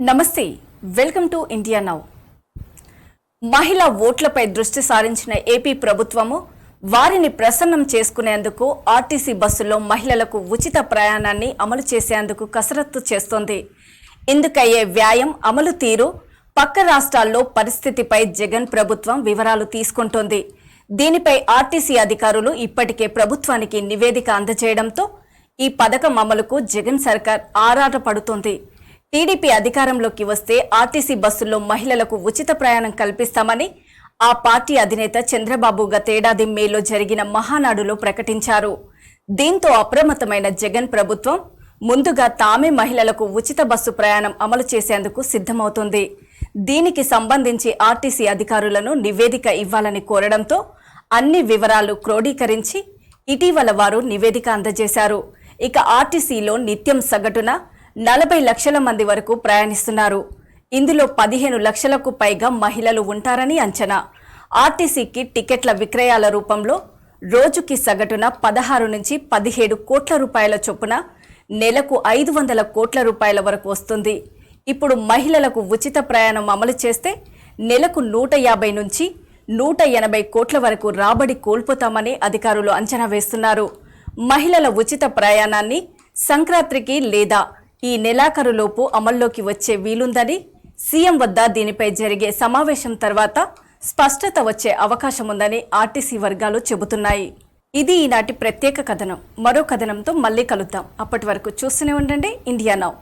నమస్తే welcome to India now. మహిళా ఓట్లపై దృష్టి సారించిన ఏపీ ప్రభుత్వము వారిని ప్రసన్నం చేసుకునేందుకు ఆర్టీసీ బస్సుల్లో మహిళలకు ఉచిత ప్రయాణాన్ని అమలు చేసేందుకు కసరత్తు చేస్తోంది. ఇందుకయ్యే వ్యాయం, అమలు తీరు, పక్క రాష్ట్రాల్లో పరిస్థితిపై జగన్ ప్రభుత్వం వివరాలు తీసుకుంటోంది. దీనిపై ఆర్టీసీ అధికారులు ఇప్పటికే ప్రభుత్వానికి నివేదిక అందజేయడంతో ఈ పథకం అమలుకు జగన్ సర్కార్ ఆరాటపడుతోంది. టీడీపీ అధికారంలోకి వస్తే ఆర్టీసీ బస్సుల్లో మహిళలకు ఉచిత ప్రయాణం కల్పిస్తామని ఆ పార్టీ అధినేత చంద్రబాబు గతేడాది మేలో జరిగిన మహానాడులో ప్రకటించారు. దీంతో అప్రమత్తమైన జగన్ ప్రభుత్వం ముందుగా తామే మహిళలకు ఉచిత బస్సు ప్రయాణం అమలు చేసేందుకు సిద్ధమవుతోంది. దీనికి సంబంధించి ఆర్టీసీ అధికారులను నివేదిక ఇవ్వాలని కోరడంతో అన్ని వివరాలు క్రోడీకరించి ఇటీవల వారు నివేదిక అందజేశారు. ఇక ఆర్టీసీలో నిత్యం సగటున 40 లక్షల మంది వరకు ప్రయాణిస్తున్నారు. ఇందులో 15 లక్షలకు పైగా మహిళలు ఉంటారని అంచనా. ఆర్టీసీకి టికెట్ల విక్రయాల రూపంలో రోజుకి సగటున 16 నుంచి 17 కోట్ల రూపాయల చొప్పున నెలకు 500 కోట్ల రూపాయల వరకు వస్తుంది. ఇప్పుడు మహిళలకు ఉచిత ప్రయాణం అమలు చేస్తే నెలకు 150 నుంచి 180 కోట్ల వరకు రాబడి కోల్పోతామని అధికారులు అంచనా వేస్తున్నారు. మహిళల ఉచిత ప్రయాణాన్ని సంక్రాంతికి లేదా ఈ నెలాఖరులోపు అమల్లోకి వచ్చే వీలుందని సీఎం వద్ద దీనిపై జరిగే సమావేశం తర్వాత స్పష్టత వచ్చే అవకాశం ఉందని ఆర్టీసీ వర్గాలు చెబుతున్నాయి. ఇది ఈనాటి ప్రత్యేక కథనం. మరో కథనంతో మళ్ళీ కలుద్దాం. అప్పటి వరకు చూస్తూనే ఉండండి ఇండియా నౌ.